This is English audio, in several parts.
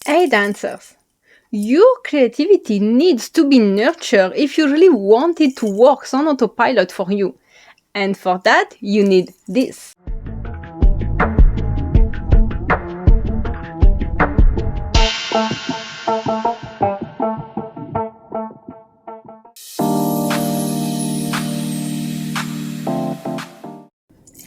Hey dancers, your creativity needs to be nurtured if you really want it to work on autopilot for you. And for that, you need this.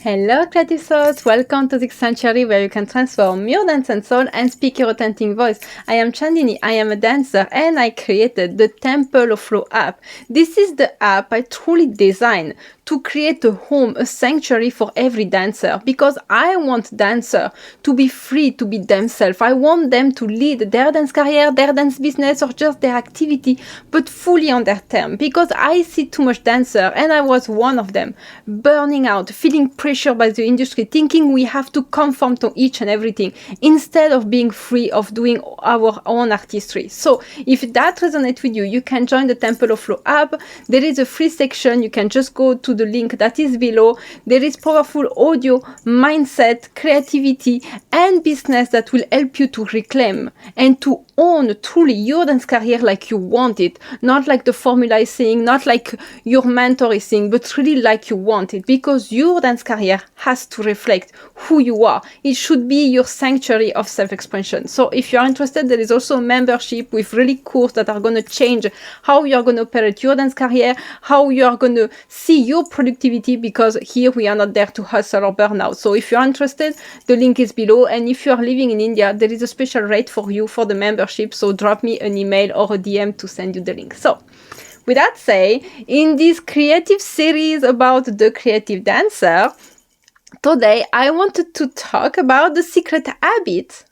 Hello creative souls, welcome to the sanctuary where you can transform your dance and soul and speak your authentic voice. I am Chandini, I am a dancer and I created the Temple of Flow app. This is the app I truly designed to create a home, a sanctuary for every dancer because I want dancers to be free to be themselves. I want them to lead their dance career, their dance business or just their activity but fully on their terms because I see too much dancer and I was one of them, burning out, feeling pressure by the industry, thinking we have to conform to each and everything instead of being free of doing our own artistry. So if that resonates with you, you can join the Temple of Flow app. There is a free section. You can just go to the link that is below. There is powerful audio, mindset, creativity, and business that will help you to reclaim and to own truly your dance career like you want it, not like the formula is saying, not like your mentor is saying, but really like you want it, because your dance career has to reflect who you are. It should be your sanctuary of self-expression. So if you're interested, there is also a membership with really courses that are going to change how you're going to operate your dance career, how you're going to see your productivity, because here we are not there to hustle or burn out. So if you're interested, the link is below. And if you are living in India, there is a special rate for you for the membership. So drop me an email or a DM to send you the link. So with that said, in this creative series about the creative dancer, today I wanted to talk about the secret habit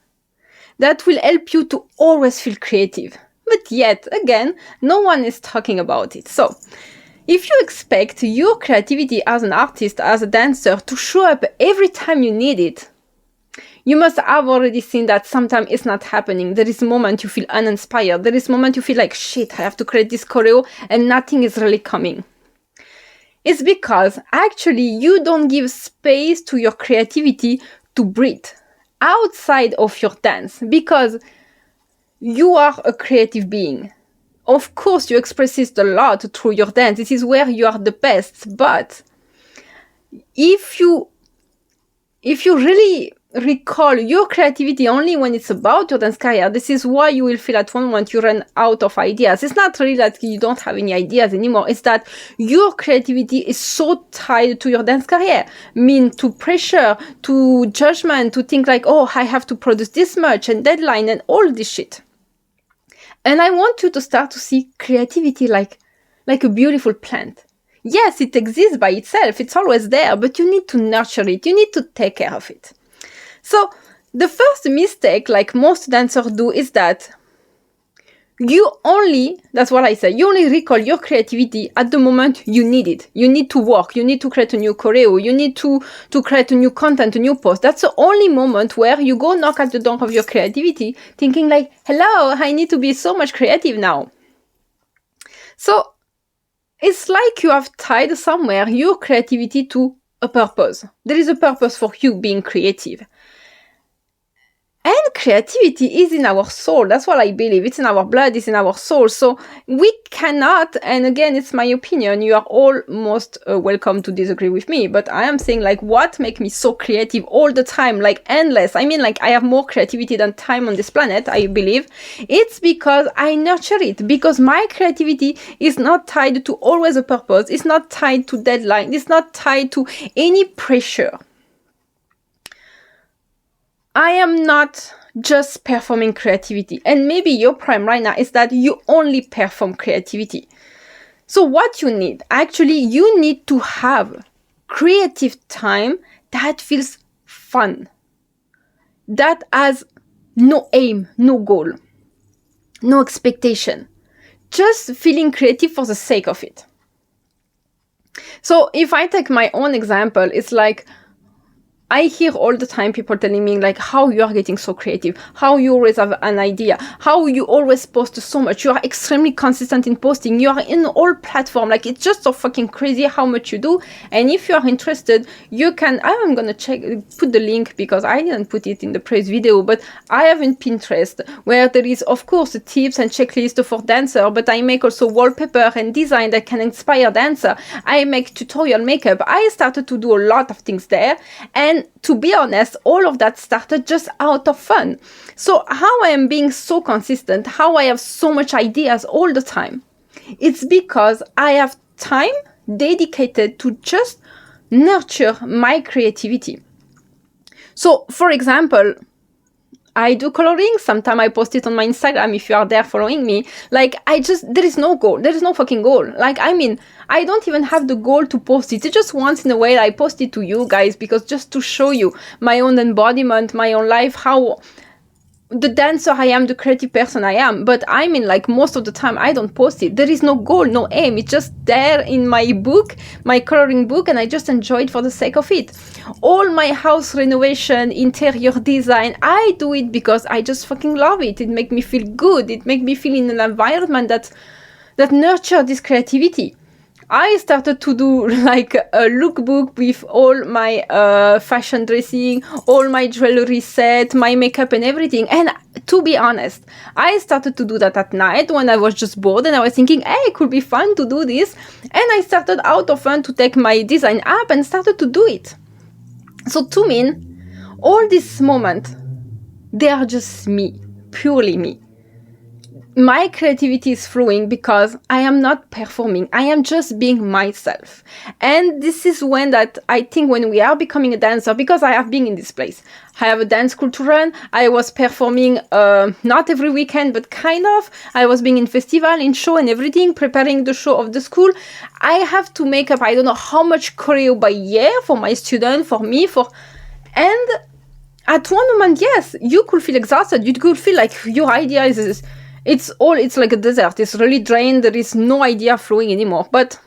that will help you to always feel creative. But yet again, no one is talking about it. So if you expect your creativity as an artist, as a dancer, to show up every time you need it, you must have already seen that sometimes it's not happening. There is a moment you feel uninspired. There is a moment you feel like, shit, I have to create this choreo and nothing is really coming. It's because actually you don't give space to your creativity to breathe outside of your dance, because you are a creative being. Of course, you express it a lot through your dance. This is where you are the best. But if you really recall your creativity only when it's about your dance career, this is why you will feel at one moment you run out of ideas. It's not really that you don't have any ideas anymore. It's that your creativity is so tied to your dance career, to pressure, to judgment, to think like, oh, I have to produce this much and deadline and all this shit. And I want you to start to see creativity like a beautiful plant. Yes, it exists by itself. It's always there, but you need to nurture it. You need to take care of it. So the first mistake, like most dancers do, is that that's what I say, you only recall your creativity at the moment you need it. You need to work, you need to create a new choreo, you need to create a new content, a new post. That's the only moment where you go knock at the door of your creativity, thinking like, hello, I need to be so much creative now. So it's like you have tied somewhere your creativity to a purpose. There is a purpose for you being creative. And creativity is in our soul. That's what I believe. It's in our blood, it's in our soul. So we cannot, and again, it's my opinion, you are all most welcome to disagree with me, but I am saying like, what makes me so creative all the time, like endless? I mean, like I have more creativity than time on this planet, I believe. It's because I nurture it, because my creativity is not tied to always a purpose. It's not tied to deadline. It's not tied to any pressure. I am not just performing creativity. And maybe your problem right now is that you only perform creativity. So what you need, actually, you need to have creative time that feels fun, that has no aim, no goal, no expectation, just feeling creative for the sake of it. So if I take my own example, it's like, I hear all the time people telling me like how you are getting so creative, how you always have an idea, how you always post so much, you are extremely consistent in posting, you are in all platforms, like it's just so fucking crazy how much you do. And if you are interested, you can, I'm gonna put the link because I didn't put it in the previous video, but I have in Pinterest where there is of course a tips and checklist for dancer, but I make also wallpaper and design that can inspire dancer. I make tutorial makeup. I started to do a lot of things there, and to be honest, all of that started just out of fun. So how I am being so consistent, how I have so much ideas all the time, it's because I have time dedicated to just nurture my creativity. So for example, I do coloring. Sometimes I post it on my Instagram if you are there following me. Like, there is no goal. There is no fucking goal. Like, I mean, I don't even have the goal to post it. It's just once in a while I post it to you guys because just to show you my own embodiment, my own life, how the dancer I am, the creative person I am. But I mean, like, most of the time I don't post it. There is no goal, no aim. It's just there in my book, my coloring book, and I just enjoy it for the sake of it. All my house renovation, interior design, I do it because I just fucking love it. It makes me feel good. It makes me feel in an environment that nurtures this creativity. I started to do like a lookbook with all my fashion dressing, all my jewelry set, my makeup and everything. And to be honest, I started to do that at night when I was just bored and I was thinking, hey, it could be fun to do this. And I started out of fun to take my design app and started to do it. So to me, all these moments, they are just me, purely me. My creativity is flowing because I am not performing. I am just being myself. And this is when that I think when we are becoming a dancer, because I have been in this place. I have a dance school to run. I was performing not every weekend, but kind of. I was being in festival, in show and everything, preparing the show of the school. I have to make up, I don't know how much choreo by year for my student, for me, and at one moment, yes, you could feel exhausted. You could feel like your idea is it's like a desert. It's really drained. There is no idea flowing anymore. But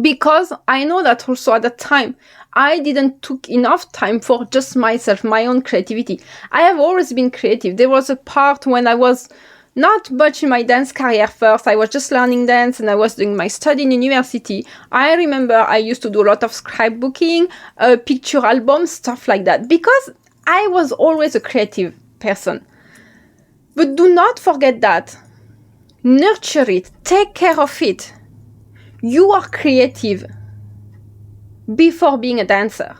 because I know that also at that time, I didn't took enough time for just myself, my own creativity. I have always been creative. There was a part when I was not much in my dance career first. I was just learning dance and I was doing my study in university. I remember I used to do a lot of scrapbooking, picture albums, stuff like that, because I was always a creative person. But do not forget that. Nurture it. Take care of it. You are creative before being a dancer.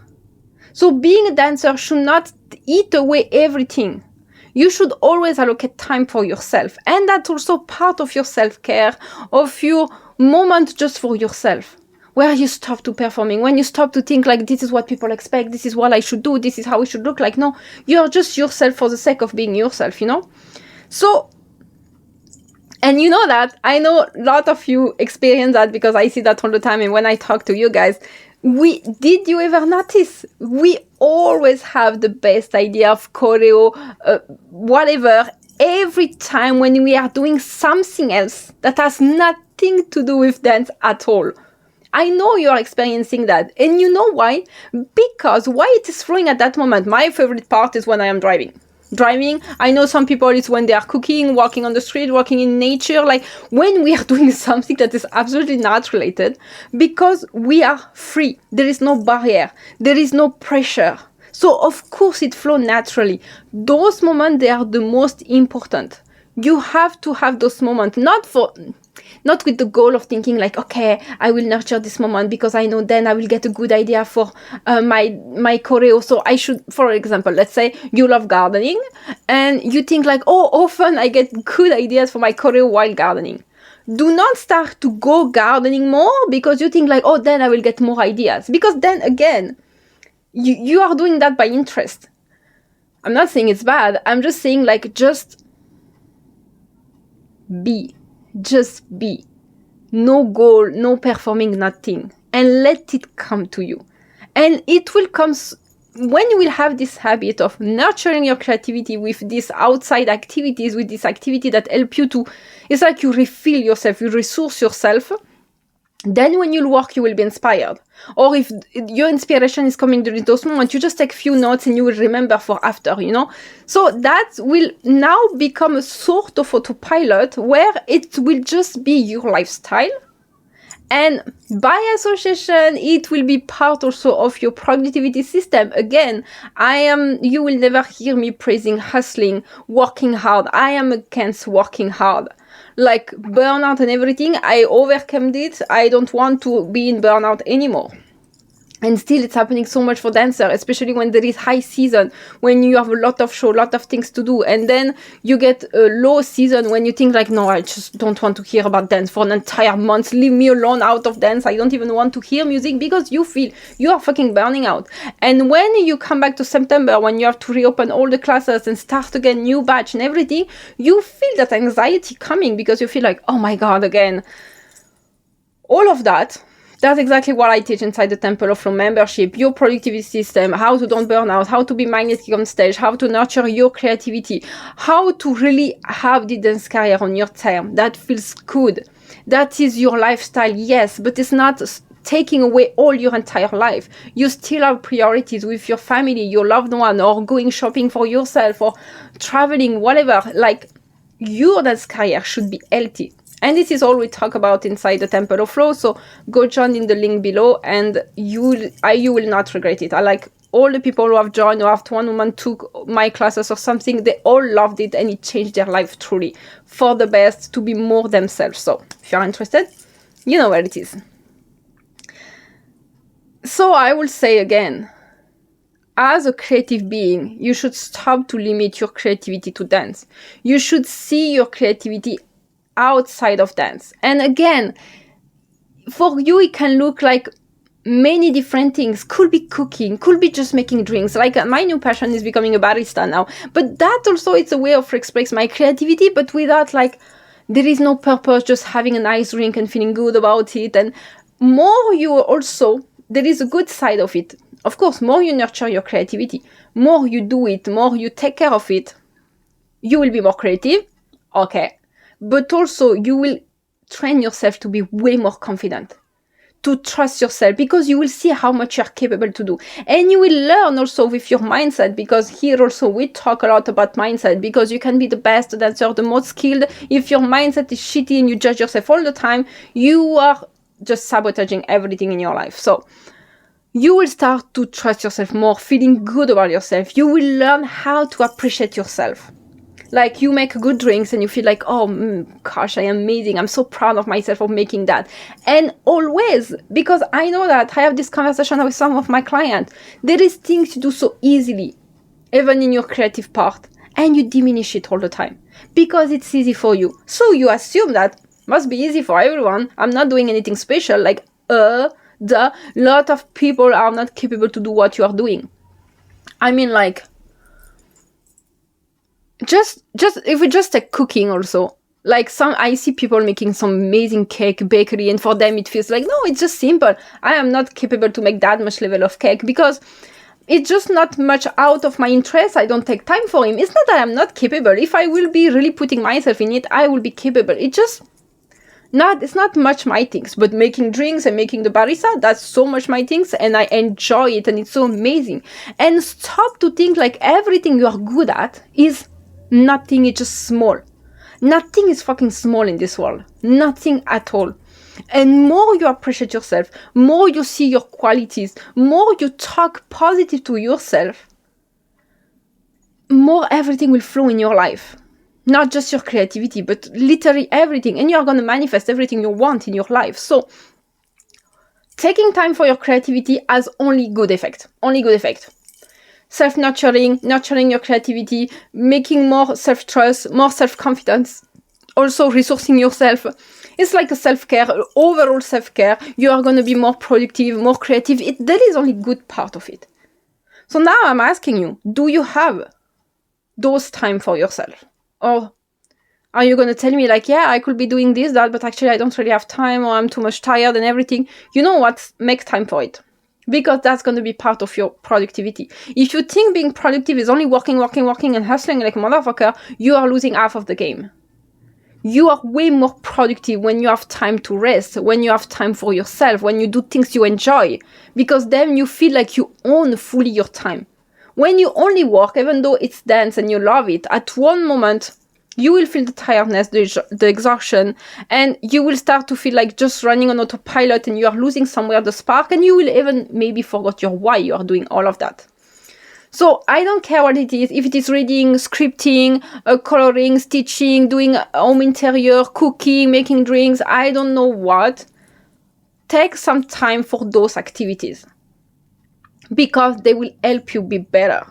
So being a dancer should not eat away everything. You should always allocate time for yourself. And that's also part of your self-care, of your moment just for yourself. Where you stop to performing, when you stop to think like this is what people expect, this is what I should do, this is how it should look like. No, you're just yourself for the sake of being yourself, you know? So, and you know that, I know a lot of you experience that because I see that all the time. And when I talk to you guys, did you ever notice? We always have the best idea of choreo, whatever, every time when we are doing something else that has nothing to do with dance at all. I know you are experiencing that. And you know why? Because why it is flowing at that moment. My favorite part is when I am driving. I know some people it's when they are cooking, walking on the street, walking in nature, like when we are doing something that is absolutely not related, because we are free. There is no barrier. There is no pressure. So of course it flows naturally. Those moments, they are the most important. You have to have those moments, not with the goal of thinking like, okay, I will nurture this moment because I know then I will get a good idea for my choreo. So I should, for example, let's say you love gardening and you think like, oh, often I get good ideas for my choreo while gardening. Do not start to go gardening more because you think like, oh, then I will get more ideas. Because then again, you are doing that by interest. I'm not saying it's bad. I'm just saying like, just be. No goal, no performing, nothing. And let it come to you. And it will come when you will have this habit of nurturing your creativity with these outside activities, with this activity that help you to, it's like you refill yourself, you resource yourself. Then when you'll work, you will be inspired. Or if your inspiration is coming during those moments, you just take few notes and you will remember for after, So that will now become a sort of autopilot where it will just be your lifestyle. And by association, it will be part also of your productivity system. Again, you will never hear me praising hustling, working hard. I am against working hard. Like burnout and everything, I overcame it. I don't want to be in burnout anymore. And still it's happening so much for dancers, especially when there is high season, when you have a lot of show, a lot of things to do. And then you get a low season when you think like, no, I just don't want to hear about dance for an entire month. Leave me alone out of dance. I don't even want to hear music, because you feel you are fucking burning out. And when you come back to September, when you have to reopen all the classes and start again, new batch and everything, you feel that anxiety coming, because you feel like, oh my God, again. All of that. That's exactly what I teach inside the Temple of Flow membership. Your productivity system, how to don't burn out, how to be magnetic on stage, how to nurture your creativity, how to really have the dance career on your term. That feels good. That is your lifestyle, yes, but it's not taking away all your entire life. You still have priorities with your family, your loved one, or going shopping for yourself, or traveling, whatever. Like, your dance career should be healthy. And this is all we talk about inside the Temple of Flow. So go join in the link below, and you will not regret it. I like all the people who have joined, or after one woman took my classes or something, they all loved it, and it changed their life truly for the best, to be more themselves. So if you're interested, you know where it is. So I will say again, as a creative being, you should stop to limit your creativity to dance. You should see your creativity outside of dance. And again, for you, it can look like many different things. Could be cooking, could be just making drinks. Like my new passion is becoming a barista now. But that also, it's a way of expressing my creativity, but without like, there is no purpose, just having a nice drink and feeling good about it. And more you also, there is a good side of it. Of course, more you nurture your creativity, more you do it, more you take care of it, you will be more creative. Okay. But also you will train yourself to be way more confident, to trust yourself, because you will see how much you're capable to do. And you will learn also with your mindset, because here also we talk a lot about mindset, because you can be the best dancer, the most skilled. If your mindset is shitty and you judge yourself all the time, you are just sabotaging everything in your life. So you will start to trust yourself more, feeling good about yourself. You will learn how to appreciate yourself. Like, you make good drinks and you feel like, oh, gosh, I am amazing. I'm so proud of myself for making that. And always, because I know that I have this conversation with some of my clients, there is things you do so easily, even in your creative part, and you diminish it all the time because it's easy for you. So you assume that must be easy for everyone. I'm not doing anything special. Like, lot of people are not capable to do what you are doing. I mean, like, just if we just take cooking also, like, I see people making some amazing cake bakery, and for them it feels like, no, it's just simple. I am not capable to make that much level of cake because it's just not much out of my interest. I don't take time for him. It's not that I'm not capable. If I will be really putting myself in it, I will be capable. It's not much my things. But making drinks and making the barista, that's so much my things, and I enjoy it, and it's so amazing. And stop to think like everything you are good at is nothing. It's just small. Nothing is fucking small in this world. Nothing at all. And more you appreciate yourself, more you see your qualities, more you talk positive to yourself, more everything will flow in your life. Not just your creativity, but literally everything. And you're going to manifest everything you want in your life. So taking time for your creativity has only good effect. Only good effect. Self-nurturing, nurturing your creativity, making more self-trust, more self-confidence, also resourcing yourself. It's like a self-care, overall self-care. You are going to be more productive, more creative. That is only good part of it. So now I'm asking you, do you have those time for yourself? Or are you going to tell me like, yeah, I could be doing this, that, but actually I don't really have time, or I'm too much tired and everything? You know what? Make time for it. Because that's going to be part of your productivity. If you think being productive is only working and hustling like a motherfucker, you are losing half of the game. You are way more productive when you have time to rest, when you have time for yourself, when you do things you enjoy, because then you feel like you own fully your time. When you only work, even though it's dance and you love it, at one moment you will feel the tiredness, the exhaustion, and you will start to feel like just running on autopilot, and you are losing somewhere the spark, and you will even maybe forget your why you are doing all of that. So I don't care what it is, if it is reading, scripting, coloring, stitching, doing home interior, cooking, making drinks, I don't know what. Take some time for those activities, because they will help you be better.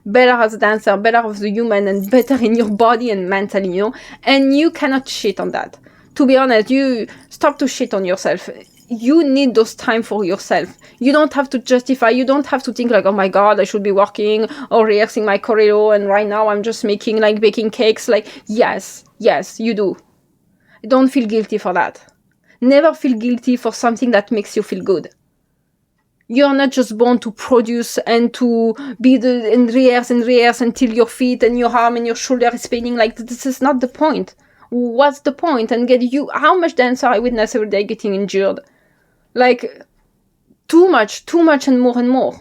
Better as a dancer, better as a human, and better in your body and mentally, you know? And you cannot shit on that. To be honest, you stop to shit on yourself. You need those time for yourself. You don't have to justify, you don't have to think like, oh my God, I should be working or rehearsing my choreo, and right now I'm just making, like, baking cakes. Like, yes, you do. Don't feel guilty for that. Never feel guilty for something that makes you feel good. You're not just born to produce and to be and rehearse until your feet and your arm and your shoulder is paining. Like, this is not the point. What's the point? And how much dancer I witness every day getting injured? Like, too much and more.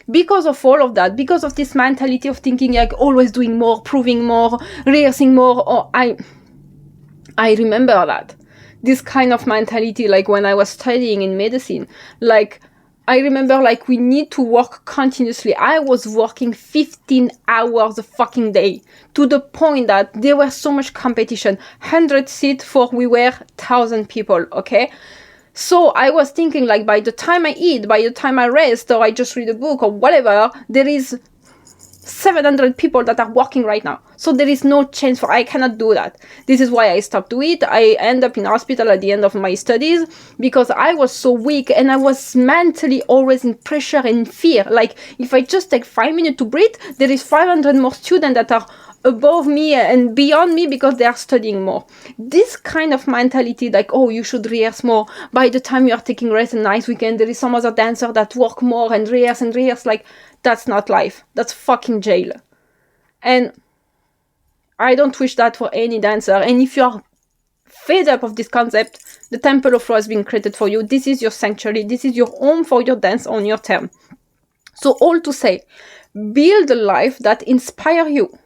Because of all of that, because of this mentality of thinking like always doing more, proving more, rehearsing more, or I remember that. This kind of mentality, like when I was studying in medicine, like, I remember, like, we need to work continuously. I was working 15 hours a fucking day, to the point that there was so much competition. 100 seats for we were 1,000 people, okay? So I was thinking, like, by the time I eat, by the time I rest, or I just read a book or whatever, there is 700 people that are working right now. So there is no chance I cannot do that. This is why I stopped to it. I end up in hospital at the end of my studies because I was so weak and I was mentally always in pressure and fear. Like, if I just take 5 minutes to breathe, there is 500 more students that are above me and beyond me because they are studying more. This kind of mentality, like, oh, you should rehearse more. By the time you are taking rest and nice weekend, there is some other dancer that work more and rehearse. Like, that's not life. That's fucking jail. And I don't wish that for any dancer. And if you are fed up of this concept, the Temple of Flow has been created for you. This is your sanctuary. This is your home for your dance on your term. So all to say, build a life that inspires you.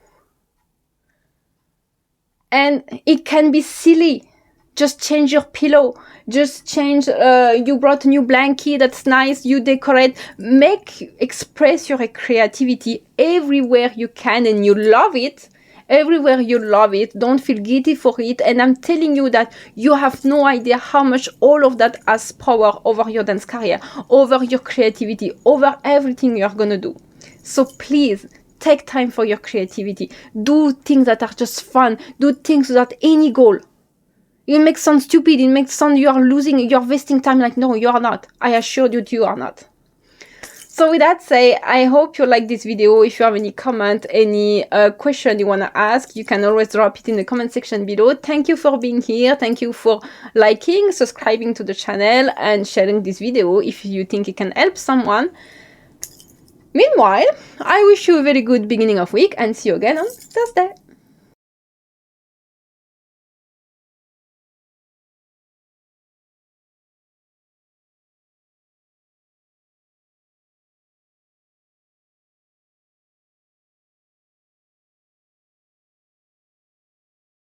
And it can be silly. Just change your pillow. Just change, you brought a new blanket, that's nice, you decorate. Express your creativity everywhere you can, and you love it. Everywhere you love it, don't feel guilty for it. And I'm telling you that you have no idea how much all of that has power over your dance career, over your creativity, over everything you're gonna do. So please, take time for your creativity. Do things that are just fun. Do things without any goal. It makes sound stupid. It makes sound you are wasting time. Like, no, you are not. I assure you are not. So with that said, I hope you like this video. If you have any comment, any question you want to ask, you can always drop it in the comment section below. Thank you for being here. Thank you for liking, subscribing to the channel, and sharing this video if you think it can help someone. Meanwhile, I wish you a very good beginning of week and see you again on Thursday.